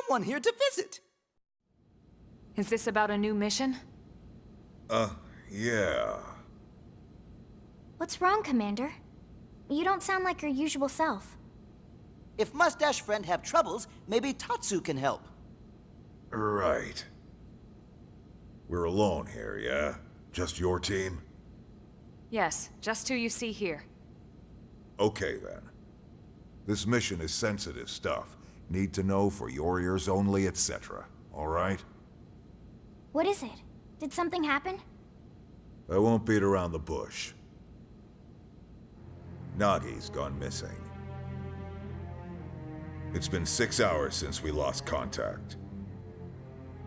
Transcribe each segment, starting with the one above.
someone here to visit. Is this about a new mission? Yeah. What's wrong, Commander? You don't sound like your usual self. If Mustache Friend have troubles, maybe Tatsu can help. Right. We're alone here, yeah? Just your team? Yes, just who you see here. Okay, then. This mission is sensitive stuff. Need to know for your ears only, etc. All right? What is it? Did something happen? I won't beat around the bush. Nagi's gone missing. It's been 6 hours since we lost contact.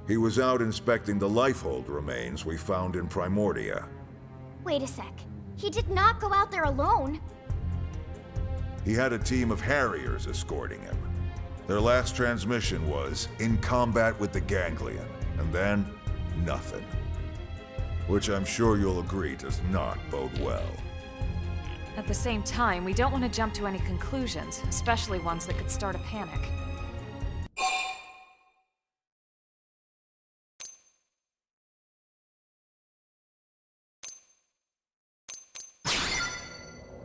He was out inspecting the Lifehold remains we found in Primordia. Wait a sec. He did not go out there alone. He had a team of Harriers escorting him. Their last transmission was, in combat with the Ganglion, and then, nothing. Which I'm sure you'll agree does not bode well. At the same time, we don't want to jump to any conclusions, especially ones that could start a panic.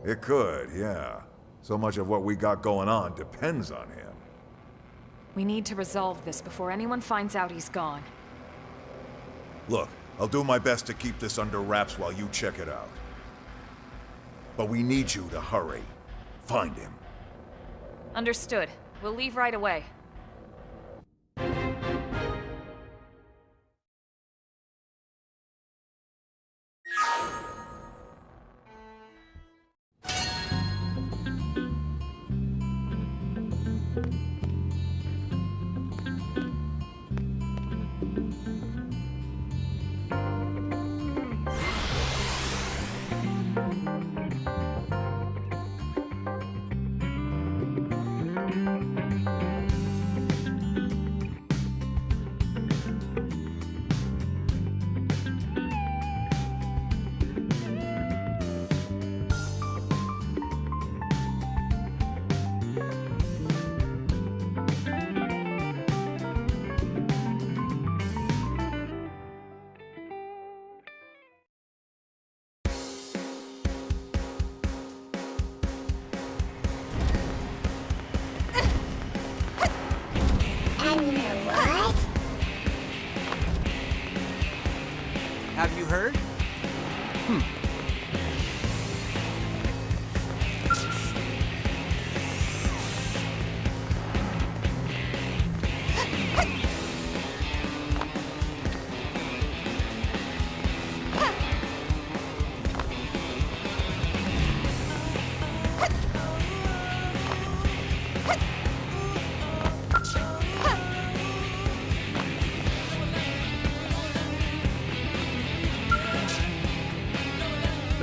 It could, yeah. So much of what we got going on depends on him. We need to resolve this before anyone finds out he's gone. Look, I'll do my best to keep this under wraps while you check it out. But we need you to hurry. Find him. Understood. We'll leave right away. What? Have you heard?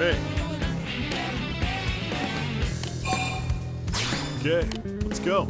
Hey. Okay, let's go.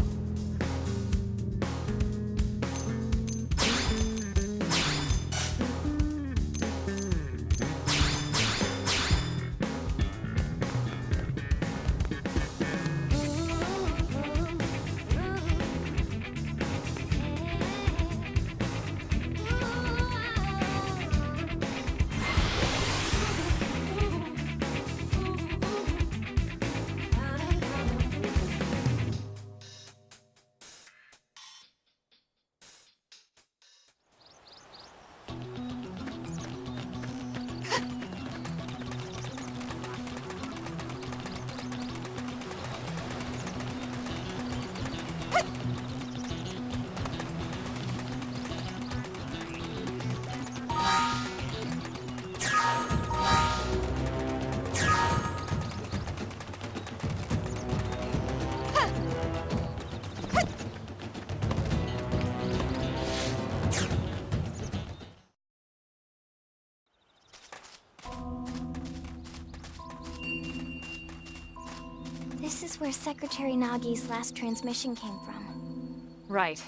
This is where Secretary Nagi's last transmission came from. Right.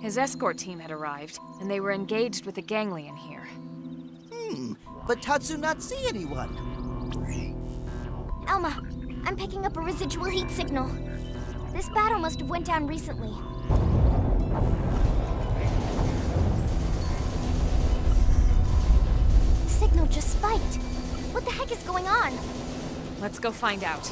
His escort team had arrived, and they were engaged with the Ganglion here. But Tatsu not see anyone. Elma, I'm picking up a residual heat signal. This battle must have went down recently. What the heck is going on? Let's go find out.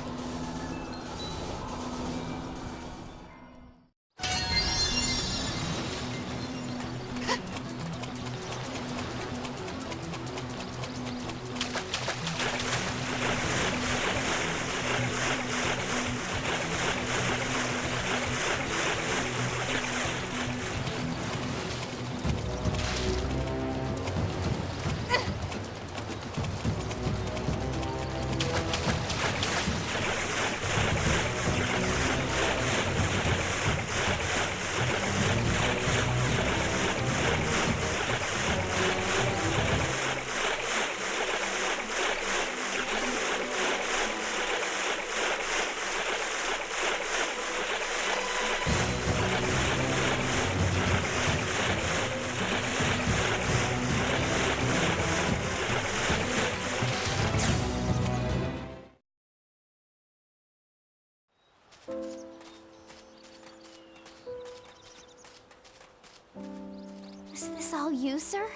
Is this all you, sir?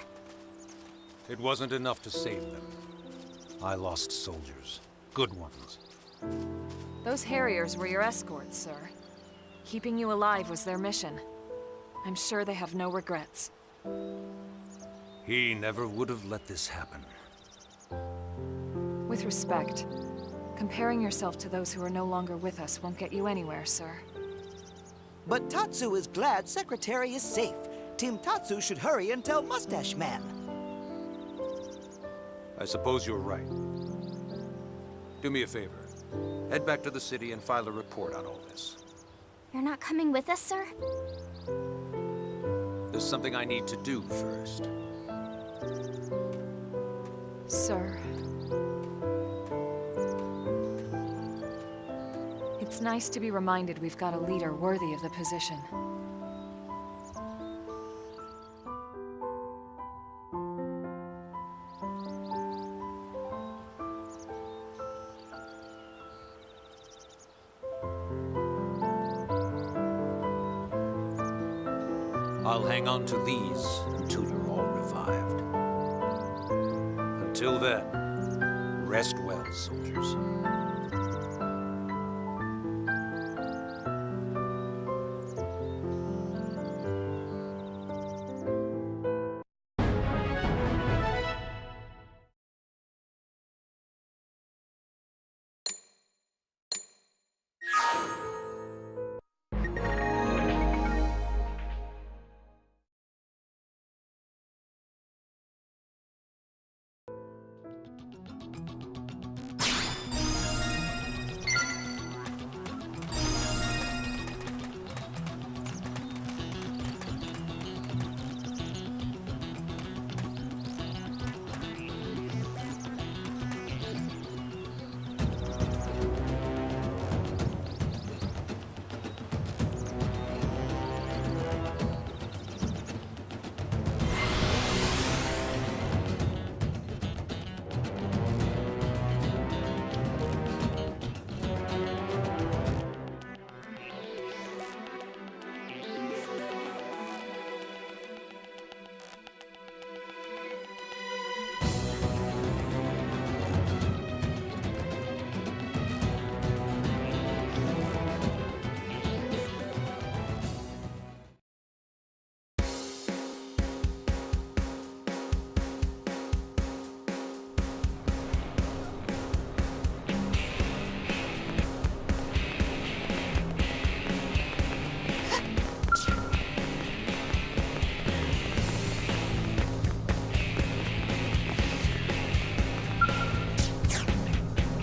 It wasn't enough to save them. I lost soldiers. Good ones. Those Harriers were your escorts, sir. Keeping you alive was their mission. I'm sure they have no regrets. He never would have let this happen. With respect, comparing yourself to those who are no longer with us won't get you anywhere, sir. But Tatsu is glad Secretary is safe. Team Tatsu should hurry and tell Mustache Man. I suppose you're right. Do me a favor. Head back to the city and file a report on all this. You're not coming with us, sir? There's something I need to do first. Sir. It's nice to be reminded we've got a leader worthy of the position. I'll hang on to these until you're all revived. Until then, rest well, soldiers.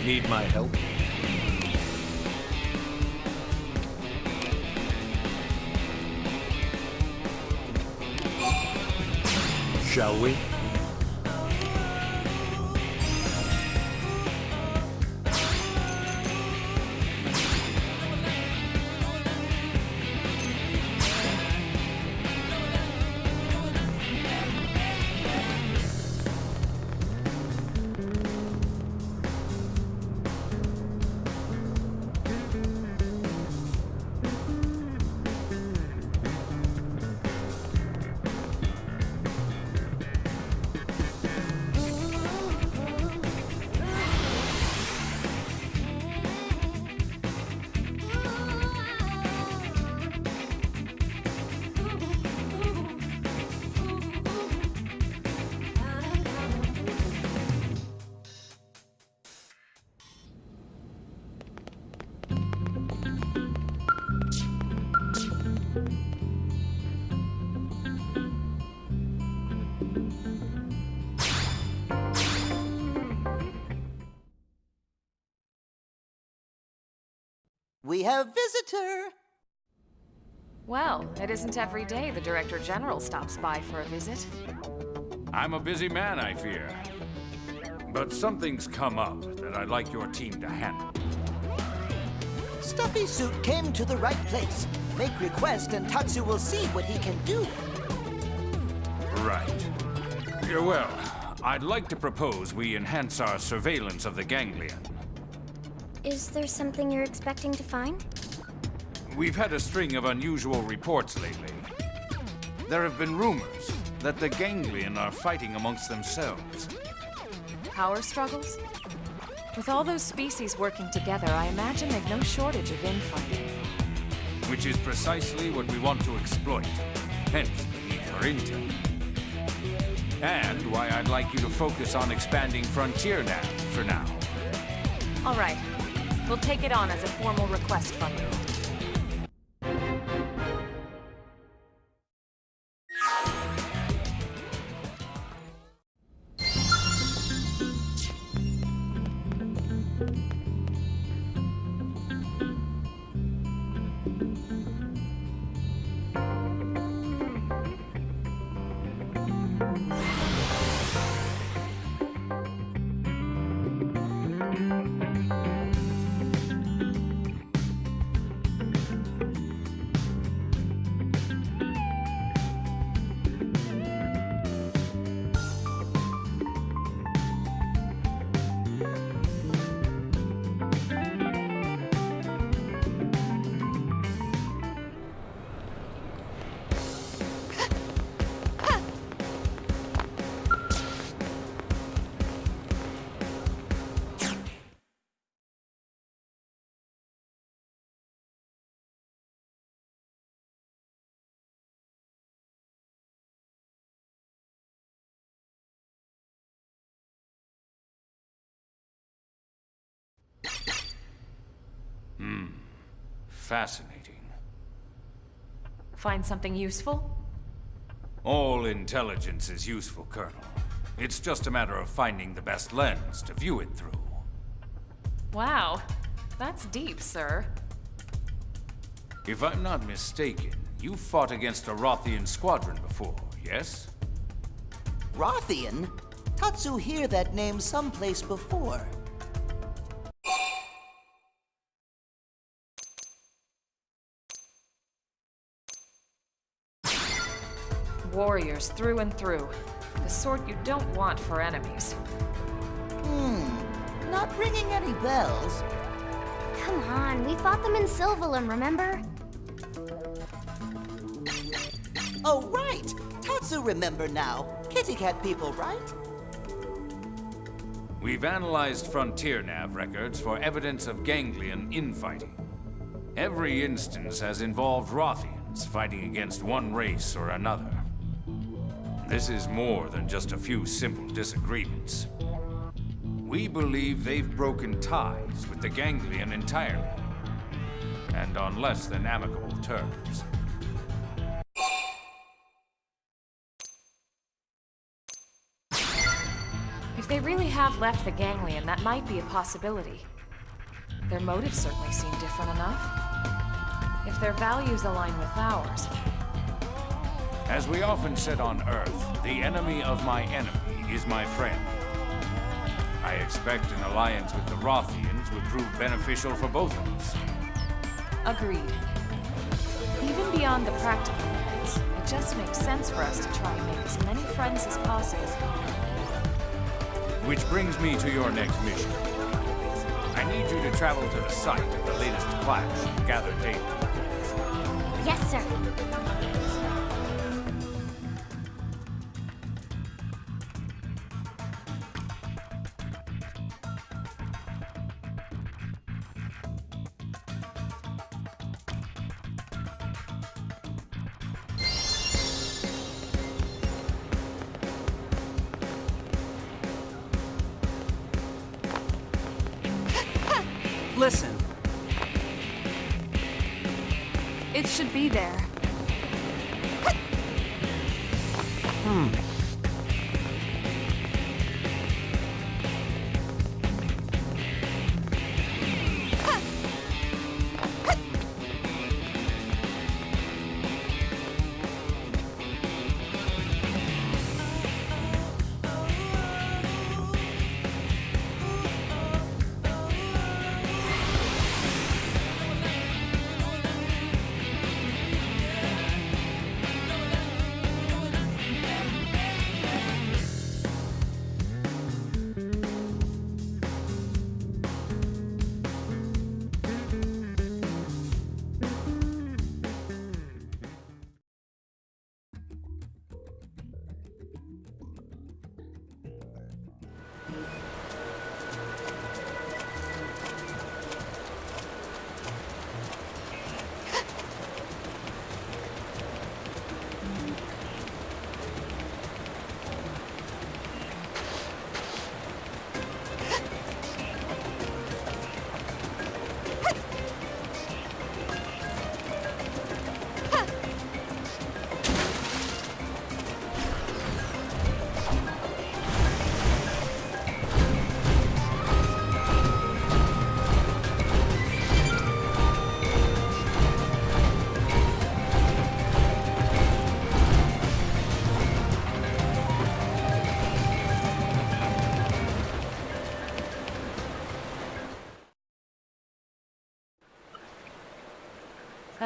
Need my help? Shall we? We have visitor. Well, it isn't every day the Director General stops by for a visit. I'm a busy man, I fear. But something's come up that I'd like your team to handle. Stuffy Suit came to the right place. Make request and Tatsu will see what he can do. Right. Yeah, well, I'd like to propose we enhance our surveillance of the ganglion. Is there something you're expecting to find? We've had a string of unusual reports lately. There have been rumors that the ganglion are fighting amongst themselves. Power struggles? With all those species working together, I imagine they've no shortage of infighting. Which is precisely what we want to exploit. Hence the need for intel. And why I'd like you to focus on expanding Frontier Nav for now. All right. We'll take it on as a formal request from you. Fascinating. Find something useful? All intelligence is useful, Colonel. It's just a matter of finding the best lens to view it through. Wow. That's deep, sir. If I'm not mistaken, you fought against a Rothian squadron before, yes? Rothian? Tatsu hear that name someplace before. Warriors through and through. The sort you don't want for enemies. Not ringing any bells. Come on, we fought them in Sylvalum, remember? Oh, right! Tatsu remember now. Kitty cat people, right? We've analyzed Frontier Nav records for evidence of ganglion infighting. Every instance has involved Rothians fighting against one race or another. This is more than just a few simple disagreements. We believe they've broken ties with the ganglion entirely, and on less than amicable terms. If they really have left the ganglion, that might be a possibility. Their motives certainly seem different enough. If their values align with ours. As we often said on Earth, the enemy of my enemy is my friend. I expect an alliance with the Rothians would prove beneficial for both of us. Agreed. Even beyond the practical merits, it just makes sense for us to try and make as many friends as possible. Which brings me to your next mission. I need you to travel to the site of the latest clash and gather data. Yes, sir. Listen, It should be there.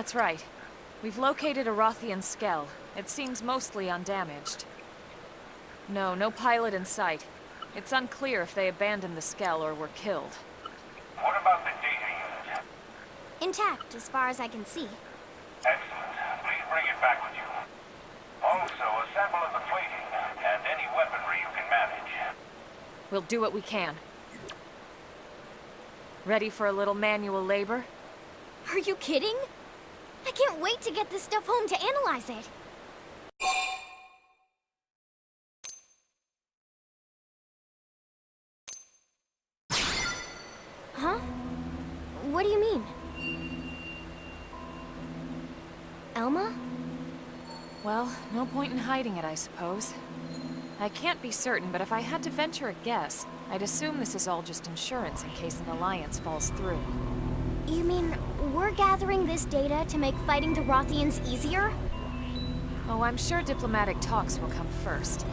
That's right. We've located a Rothian skell. It seems mostly undamaged. No pilot in sight. It's unclear if they abandoned the skell or were killed. What about the data unit? Intact, as far as I can see. Excellent. Please bring it back with you. Also, a sample of the plating and any weaponry you can manage. We'll do what we can. Ready for a little manual labor? Are you kidding? I can't wait to get this stuff home to analyze it. Huh? What do you mean? Elma? Well, no point in hiding it, I suppose. I can't be certain, but if I had to venture a guess, I'd assume this is all just insurance in case an alliance falls through. You mean we're gathering this data to make fighting the Rothians easier? Oh, I'm sure diplomatic talks will come first.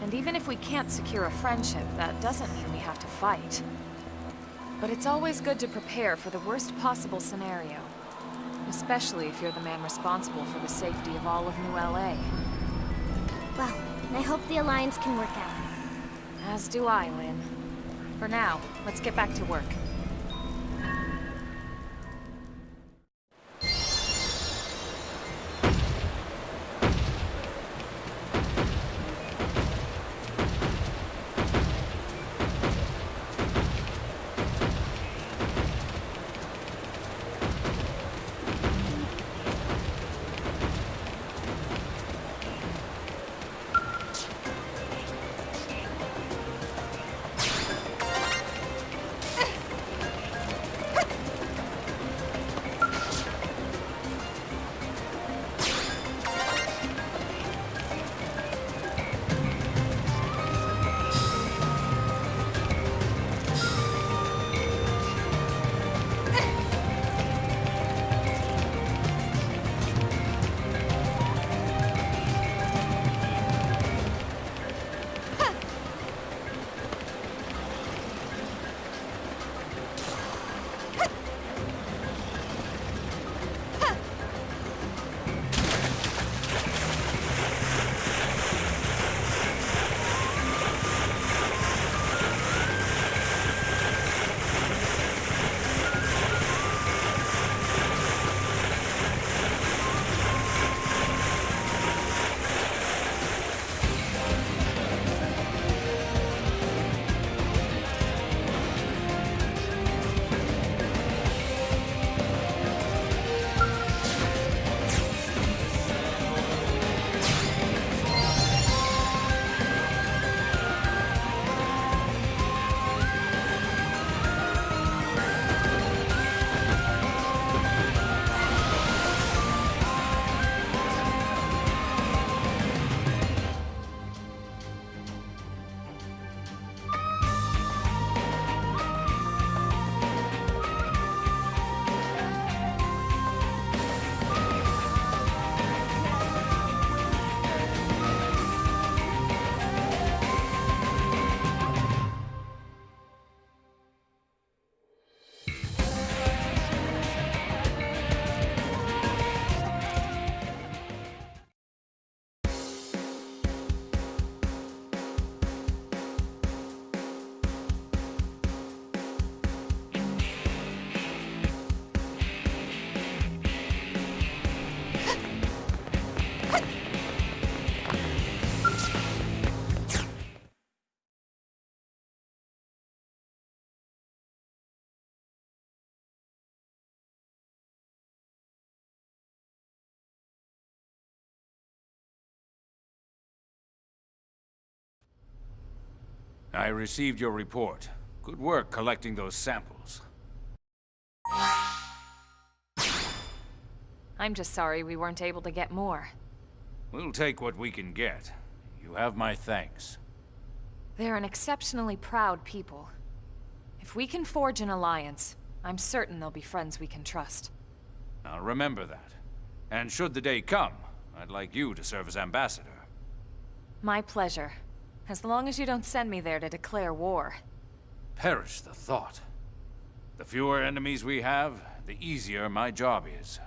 And even if we can't secure a friendship, that doesn't mean we have to fight. But it's always good to prepare for the worst possible scenario. Especially if you're the man responsible for the safety of all of New LA. Well, I hope the Alliance can work out. As do I, Lynn. For now, let's get back to work. I received your report. Good work collecting those samples. I'm just sorry we weren't able to get more. We'll take what we can get. You have my thanks. They're an exceptionally proud people. If we can forge an alliance, I'm certain they'll be friends we can trust. I'll remember that. And should the day come, I'd like you to serve as ambassador. My pleasure. As long as you don't send me there to declare war. Perish the thought. The fewer enemies we have, the easier my job is.